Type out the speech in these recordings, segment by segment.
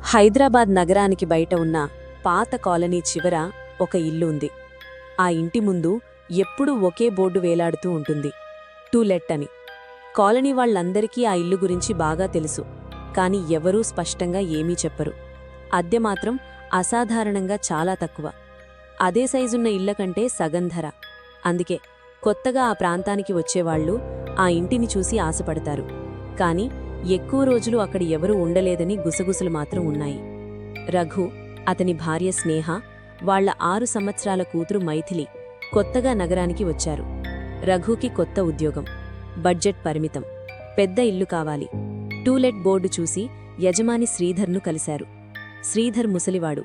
హైదరాబాద్ నగరానికి బయట ఉన్న పాత కాలనీ చివర ఒక ఇల్లు ఉంది. ఆ ఇంటి ముందు ఎప్పుడూ ఒకే బోర్డు వేలాడుతూ ఉంటుంది, టు లెట్ అని. కాలనీ వాళ్లందరికీ ఆ ఇల్లు గురించి బాగా తెలుసు, కాని ఎవరూ స్పష్టంగా ఏమీ చెప్పరు. అద్దె మాత్రం అసాధారణంగా చాలా తక్కువ. అదే సైజున్న ఇళ్ల కంటే సగం ధర. అందుకే కొత్తగా ఆ ప్రాంతానికి వచ్చేవాళ్లు ఆ ఇంటిని చూసి ఆశపడతారు. కాని ఎక్కువ రోజులు అక్కడ ఎవరూ ఉండలేదని గుసగుసలు మాత్రం ఉన్నాయి. రఘు, అతని భార్య స్నేహ, వాళ్ల 6 సంవత్సరాల కూతురు మైథిలి కొత్తగా నగరానికి వచ్చారు. రఘుకి కొత్త ఉద్యోగం, బడ్జెట్ పరిమితం, పెద్ద ఇల్లు కావాలి. టు లెట్ బోర్డు చూసి యజమాని శ్రీధర్ను కలిశారు. శ్రీధర్ ముసలివాడు,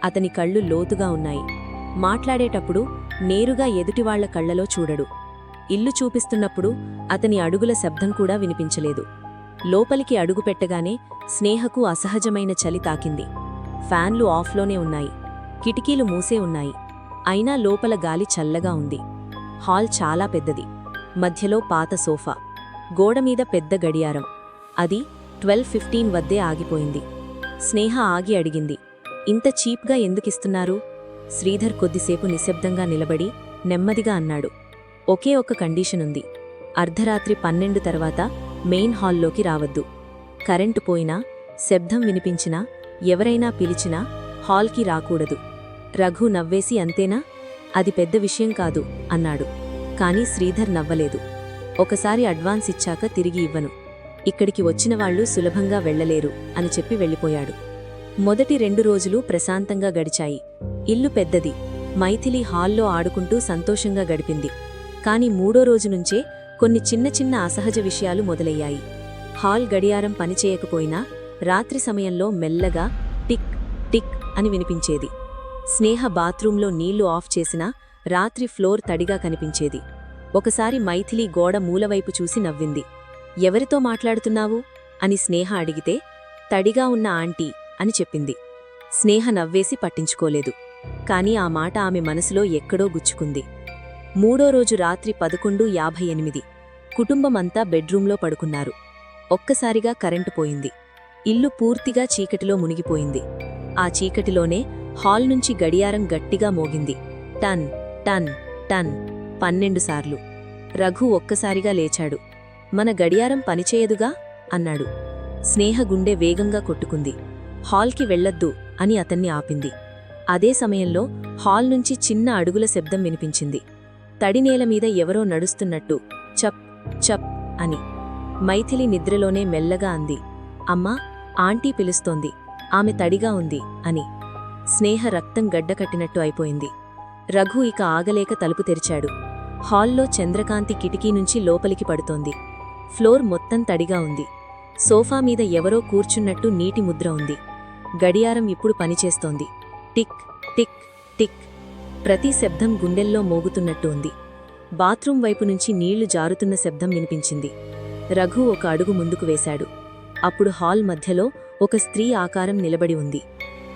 అతని కళ్ళు లోతుగా ఉన్నాయి. మాట్లాడేటప్పుడు నేరుగా ఎదుటివాళ్ల కళ్లలో చూడడు. ఇల్లు చూపిస్తున్నప్పుడు అతని అడుగుల శబ్దం కూడా వినిపించలేదు. లోపలికి అడుగుపెట్టగానే స్నేహకు అసహజమైన చలి తాకింది. ఫ్యాన్లు ఆఫ్లోనే ఉన్నాయి, కిటికీలు మూసే ఉన్నాయి. అయినా లోపల గాలి చల్లగా ఉంది. హాల్ చాలా పెద్దది, మధ్యలో పాత సోఫా, గోడమీద పెద్ద గడియారం. అది 12:15 వద్దే ఆగిపోయింది. స్నేహ ఆగి అడిగింది, ఇంత చీప్గా ఎందుకిస్తున్నారు? శ్రీధర్ కొద్దిసేపు నిశ్శబ్దంగా నిలబడి నెమ్మదిగా అన్నాడు, ఒకే ఒక్క కండీషనుంది. అర్ధరాత్రి 12 తర్వాత మెయిన్ హాల్లోకి రావద్దు. కరెంటు పోయినా, శబ్దం వినిపించినా, ఎవరైనా పిలిచినా హాల్కి రాకూడదు. రఘు నవ్వేసి, అంతేనా? అది పెద్ద విషయం కాదు అన్నాడు. కాని శ్రీధర్ నవ్వలేదు. ఒకసారి అడ్వాన్స్ ఇచ్చాక తిరిగి ఇవ్వను. ఇక్కడికి వచ్చినవాళ్లు సులభంగా వెళ్లలేరు అని చెప్పి వెళ్ళిపోయాడు. మొదటి 2 రోజులు ప్రశాంతంగా గడిచాయి. ఇల్లు పెద్దది. మైథిలి హాల్లో ఆడుకుంటూ సంతోషంగా గడిపింది. కాని 3వ రోజు నుంచే కొన్ని చిన్న చిన్న అసహజ విషయాలు మొదలయ్యాయి. హాల్ గడియారం పనిచేయకపోయినా రాత్రి సమయంలో మెల్లగా టిక్ టిక్ అని వినిపించేది. స్నేహ బాత్రూంలో నీళ్లు ఆఫ్ చేసినా రాత్రి ఫ్లోర్ తడిగా కనిపించేది. ఒకసారి మైథిలి గోడ మూలవైపు చూసి నవ్వింది. ఎవరితో మాట్లాడుతున్నావు అని స్నేహ అడిగితే, తడిగా ఉన్న ఆంటీ అని చెప్పింది. స్నేహ నవ్వేసి పట్టించుకోలేదు. కాని ఆ మాట ఆమె మనసులో ఎక్కడో గుచ్చుకుంది. 3వ రోజు రాత్రి 11:58. కుటుంబమంతా బెడ్రూంలో పడుకున్నారు. ఒక్కసారిగా కరెంటు పోయింది. ఇల్లు పూర్తిగా చీకటిలో మునిగిపోయింది. ఆ చీకటిలోనే హాల్ నుంచి గడియారం గట్టిగా మోగింది. టన్ టన్ టన్ 12 సార్లు. రఘు ఒక్కసారిగా లేచాడు. మన గడియారం పనిచేయదుగా అన్నాడు. స్నేహ గుండె వేగంగా కొట్టుకుంది. హాల్కి వెళ్లొద్దు అని అతన్ని ఆపింది. అదే సమయంలో హాల్ నుంచి చిన్న అడుగుల శబ్దం వినిపించింది. తడినేలమీద ఎవరో నడుస్తున్నట్టు, చప్ చప్ అని. మైథిలి నిద్రలోనే మెల్లగా అంది, అమ్మా, ఆంటీ పిలుస్తోంది, ఆమె తడిగా ఉంది అని. స్నేహ రక్తం గడ్డకట్టినట్టు అయిపోయింది. రఘు ఇక ఆగలేక తలుపు తెరిచాడు. హాల్లో చంద్రకాంతి కిటికీ నుంచి లోపలికి పడుతోంది. ఫ్లోర్ మొత్తం తడిగా ఉంది. సోఫా మీద ఎవరో కూర్చున్నట్టు నీటి ముద్ర ఉంది. గడియారం ఇప్పుడు పనిచేస్తోంది. Tick tick tick. ప్రతి శబ్దం గుండెల్లో మోగుతున్నట్టు ఉంది. బాత్రూం వైపు నుంచి నీళ్లు జారుతున్న శబ్దం వినిపించింది. రఘు ఒక అడుగు ముందుకు వేశాడు. అప్పుడు హాల్ మధ్యలో ఒక స్త్రీ ఆకారం నిలబడి ఉంది.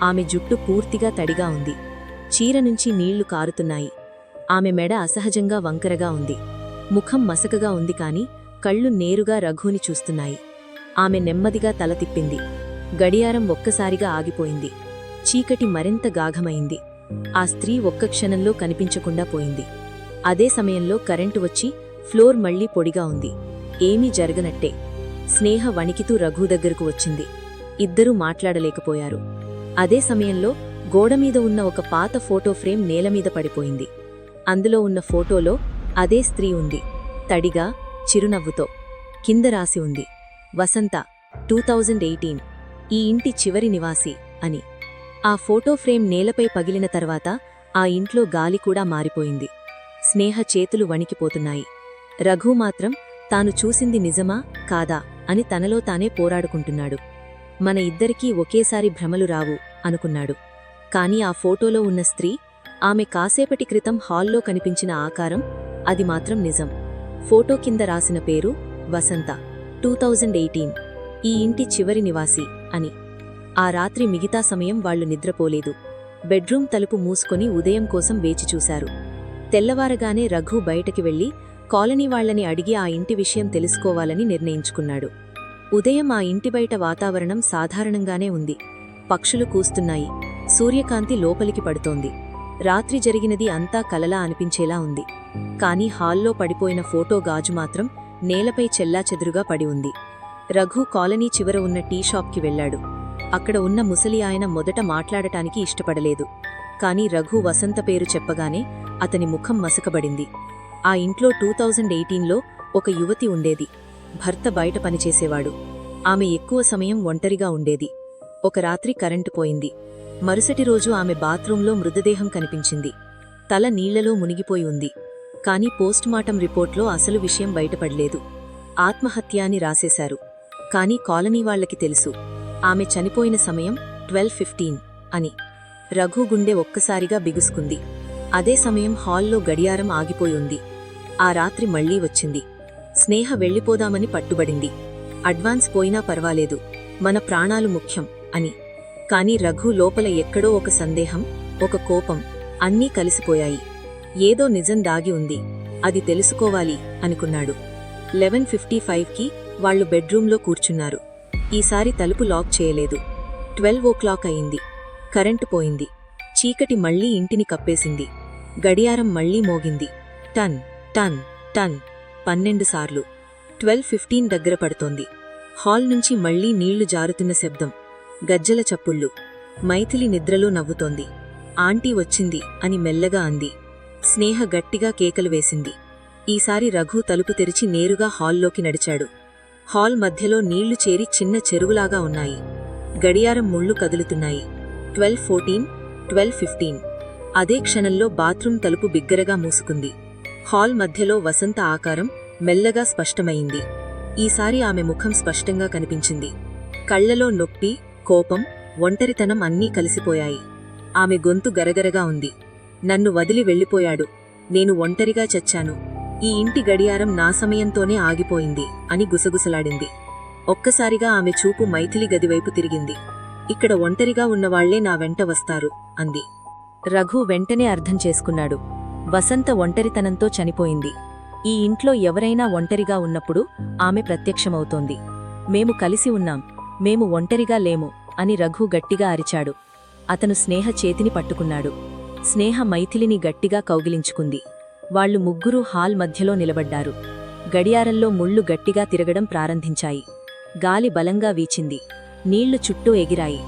ఆమె జుట్టు పూర్తిగా తడిగా ఉంది. చీర నుంచి నీళ్లు కారుతున్నాయి. ఆమె మెడ అసహజంగా వంకరగా ఉంది. ముఖం మసకగా ఉంది, కాని కళ్ళు నేరుగా రఘుని చూస్తున్నాయి. ఆమె నెమ్మదిగా తల తిప్పింది. గడియారం ఒక్కసారిగా ఆగిపోయింది. చీకటి మరింత గాఢమైంది. ఆ స్త్రీ ఒక్క క్షణంలో కనిపించకుండా పోయింది. అదే సమయంలో కరెంటు వచ్చి ఫ్లోర్ మళ్లీ పొడిగా ఉంది. ఏమీ జరగనట్టే. స్నేహ వణికితూ రఘు దగ్గరకు వచ్చింది. ఇద్దరూ మాట్లాడలేకపోయారు. అదే సమయంలో గోడమీద ఉన్న ఒక పాత ఫోటో ఫ్రేమ్ నేలమీద పడిపోయింది. అందులో ఉన్న ఫోటోలో అదే స్త్రీ ఉంది, తడిగా, చిరునవ్వుతో. కింద రాసి ఉంది, వసంత, 2018, ఈ ఇంటి చివరి నివాసి అని. ఆ ఫోటో ఫ్రేమ్ నేలపై పగిలిన తర్వాత ఆ ఇంట్లో గాలి కూడా మారిపోయింది. స్నేహ చేతులు వణికిపోతున్నాయి. రఘు మాత్రం తాను చూసింది నిజమా కాదా అని తనలో తానే పోరాడుకుంటున్నాడు. మన ఇద్దరికీ ఒకేసారి భ్రమలు రావు అనుకున్నాడు. కాని ఆ ఫోటోలో ఉన్న స్త్రీ, ఆమె కాసేపటి క్రితం హాల్లో కనిపించిన ఆకారం, అది మాత్రం నిజం. ఫోటో కింద రాసిన పేరు వసంత, 2018, ఈ ఇంటి చివరి నివాసి అని. ఆ రాత్రి మిగతా సమయం వాళ్లు నిద్రపోలేదు. బెడ్రూం తలుపు మూసుకొని ఉదయం కోసం వేచి చూశారు. తెల్లవారగానే రఘు బయటకి వెళ్లి కాలనీ వాళ్లని అడిగి ఆ ఇంటి విషయం తెలుసుకోవాలని నిర్ణయించుకున్నాడు. ఉదయం ఆ ఇంటి బయట వాతావరణం సాధారణంగానే ఉంది. పక్షులు కూస్తున్నాయి. సూర్యకాంతి లోపలికి పడుతోంది. రాత్రి జరిగినది అంతా కలలా అనిపించేలా ఉంది. కాని హాల్లో పడిపోయిన ఫోటో గాజు మాత్రం నేలపై చెల్లాచెదురుగా పడి ఉంది. రఘు కాలనీ చివర ఉన్న టీ షాప్కి వెళ్లాడు. అక్కడ ఉన్న ముసలి ఆయన మొదట మాట్లాడటానికి ఇష్టపడలేదు. కాని రఘు వసంత పేరు చెప్పగానే అతని ముఖం మసకబడింది. ఆ ఇంట్లో 2018లో ఒక యువతి ఉండేది. భర్త బయట పనిచేసేవాడు. ఆమె ఎక్కువ సమయం ఒంటరిగా ఉండేది. ఒక రాత్రి కరెంటు పోయింది. మరుసటి రోజు ఆమె బాత్రూంలో మృతదేహం కనిపించింది. తల నీళ్లలో మునిగిపోయి ఉంది. కాని పోస్టుమార్టం రిపోర్ట్లో అసలు విషయం బయటపడలేదు. ఆత్మహత్య అని రాసేశారు. కాని కాలనీ వాళ్లకి తెలుసు ఆమె చనిపోయిన సమయం 12:15 అని. రఘు గుండె ఒక్కసారిగా బిగుసుకుంది. అదే సమయం హాల్లో గడియారం ఆగిపోయి ఉంది. ఆ రాత్రి మళ్లీ వచ్చింది. స్నేహ వెళ్లిపోదామని పట్టుబడింది. అడ్వాన్స్ పోయినా పర్వాలేదు, మన ప్రాణాలు ముఖ్యం అని. కాని రఘు లోపల ఎక్కడో ఒక సందేహం, ఒక కోపం అన్నీ కలిసిపోయాయి. ఏదో నిజం దాగి ఉంది, అది తెలుసుకోవాలి అనుకున్నాడు. 11:55కి వాళ్లు బెడ్రూంలో కూర్చున్నారు. ఈసారి తలుపు లాక్ చేయలేదు. 12 అయింది. కరెంటు పోయింది. చీకటి మళ్లీ ఇంటిని కప్పేసింది. గడియారం మళ్లీ మోగింది. టన్ టన్ టన్ 12 సార్లు. 12:15 దగ్గర పడుతోంది. హాల్ నుంచి మళ్లీ నీళ్లు జారుతున్న శబ్దం, గజ్జల చప్పుళ్ళు. మైథిలి నిద్రలో నవ్వుతోంది. ఆంటీ వచ్చింది అని మెల్లగా అంది. స్నేహ గట్టిగా కేకలు వేసింది. ఈసారి రఘు తలుపు తెరిచి నేరుగా హాల్లోకి నడిచాడు. హాల్ మధ్యలో నీళ్లు చేరి చిన్న చెరువులాగా ఉన్నాయి. గడియారం ముళ్ళు కదులుతున్నాయి. 12:14, 12:15. అదే క్షణంలో బాత్రూం తలుపు బిగ్గరగా మూసుకుంది. హాల్ మధ్యలో వసంత ఆకారం మెల్లగా స్పష్టమయింది. ఈసారి ఆమె ముఖం స్పష్టంగా కనిపించింది. కళ్లలో నొప్పి, కోపం, ఒంటరితనం అన్నీ కలిసిపోయాయి. ఆమె గొంతు గరగరగా ఉంది. నన్ను వదిలి వెళ్ళిపోయాడు. నేను ఒంటరిగా చచ్చాను. ఈ ఇంటి గడియారం నా సమయంతోనే ఆగిపోయింది అని గుసగుసలాడింది. ఒక్కసారిగా ఆమె చూపు మైథిలి గదివైపు తిరిగింది. ఇక్కడ ఒంటరిగా ఉన్నవాళ్లే నా వెంట వస్తారు అంది. రఘు వెంటనే అర్థం చేసుకున్నాడు. వసంత ఒంటరితనంతో చనిపోయింది. ఈ ఇంట్లో ఎవరైనా ఒంటరిగా ఉన్నప్పుడు ఆమె ప్రత్యక్షమవుతోంది. మేము కలిసి ఉన్నాం, మేము ఒంటరిగా లేము అని రఘు గట్టిగా అరిచాడు. అతను స్నేహ చేతిని పట్టుకున్నాడు. స్నేహ మైథిలిని గట్టిగా కౌగిలించుకుంది. వాళ్లు ముగ్గురూ హాల్ మధ్యలో నిలబడ్డారు. గడియారంలో ముళ్ళు గట్టిగా తిరగడం ప్రారంభించాయి. గాలి బలంగా వీచింది. నీళ్లు చుట్టూ ఎగిరాయి.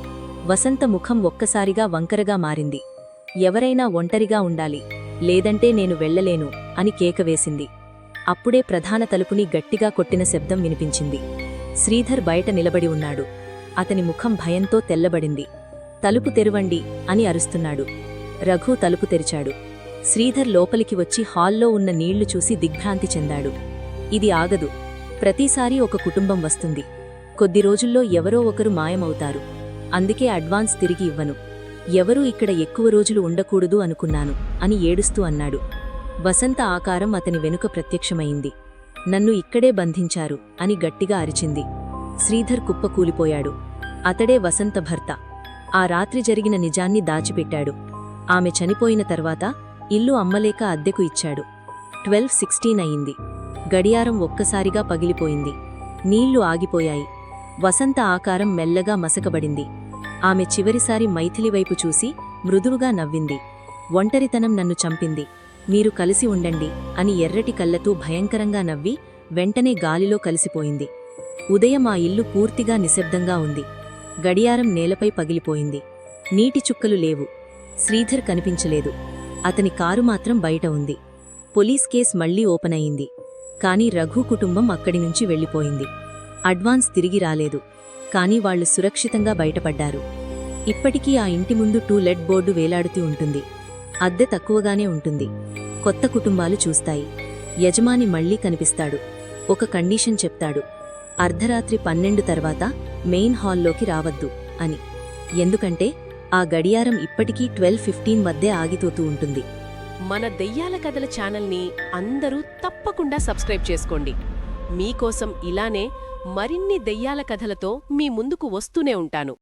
వసంత ముఖం ఒక్కసారిగా వంకరగా మారింది. ఎవరైనా ఒంటరిగా ఉండాలి, లేదంటే నేను వెళ్లలేను అని కేకవేసింది. అప్పుడే ప్రధాన తలుపుని గట్టిగా కొట్టిన శబ్దం వినిపించింది. శ్రీధర్ బయట నిలబడి ఉన్నాడు. అతని ముఖం భయంతో తెల్లబడింది. తలుపు తెరువండి అని అరుస్తున్నాడు. రఘు తలుపు తెరిచాడు. శ్రీధర్ లోపలికి వచ్చి హాల్లో ఉన్న నీళ్లు చూసి దిగ్భ్రాంతి చెందాడు. ఇది ఆగదు. ప్రతిసారీ ఒక కుటుంబం వస్తుంది. కొద్ది రోజుల్లో ఎవరో ఒకరు మాయమవుతారు. అందుకే అడ్వాన్స్ తిరిగి ఇవ్వను. ఎవరూ ఇక్కడ ఎక్కువ రోజులు ఉండకూడదు అనుకున్నాను అని ఏడుస్తూ అన్నాడు. వసంత ఆకారం అతని వెనుక ప్రత్యక్షమైంది. నన్ను ఇక్కడే బంధించారు అని గట్టిగా అరిచింది. శ్రీధర్ కుప్పకూలిపోయాడు. అతడే వసంత భర్త. ఆ రాత్రి జరిగిన నిజాన్ని దాచిపెట్టాడు. ఆమె చనిపోయిన తర్వాత ఇల్లు అమ్మలేక అద్దెకు ఇచ్చాడు. 12:16 అయింది. గడియారం ఒక్కసారిగా పగిలిపోయింది. నీళ్లు ఆగిపోయాయి. వసంత ఆకారం మెల్లగా మసకబడింది. ఆమె చివరిసారి మైథిలి వైపు చూసి మృదువుగా నవ్వింది. ఒంటరితనం నన్ను చంపింది, మీరు కలిసి ఉండండి అని ఎర్రటి కళ్లతో భయంకరంగా నవ్వి వెంటనే గాలిలో కలిసిపోయింది. ఉదయం ఆ ఇల్లు పూర్తిగా నిశ్శబ్దంగా ఉంది. గడియారం నేలపై పగిలిపోయింది. నీటి చుక్కలు లేవు. శ్రీధర్ కనిపించలేదు. అతని కారు మాత్రం బయట ఉంది. పోలీస్ కేస్ మళ్లీ ఓపెన్ అయింది. కాని రఘు కుటుంబం అక్కడి నుంచి వెళ్లిపోయింది. అడ్వాన్స్ తిరిగి రాలేదు. కాని వాళ్లు సురక్షితంగా బయటపడ్డారు. ఇప్పటికీ ఆ ఇంటి ముందు టూలెట్ బోర్డు వేలాడుతూ ఉంటుంది. అద్దె తక్కువగానే ఉంటుంది. కొత్త కుటుంబాలు చూస్తాయి. యజమాని మళ్లీ కనిపిస్తాడు. ఒక కండీషన్ చెప్తాడు. అర్ధరాత్రి 12 తర్వాత మెయిన్ హాల్లోకి రావద్దు అని. ఎందుకంటే ఆ గడియారం ఇప్పటికీ 12:15 మధ్య ఆగితోతూ ఉంటుంది. మన దెయ్యాల కథల ఛానల్ని అందరూ తప్పకుండా సబ్స్క్రైబ్ చేసుకోండి. మీకోసం ఇలానే మరిన్ని దెయ్యాల కథలతో మీ ముందుకు వస్తూనే ఉంటాను.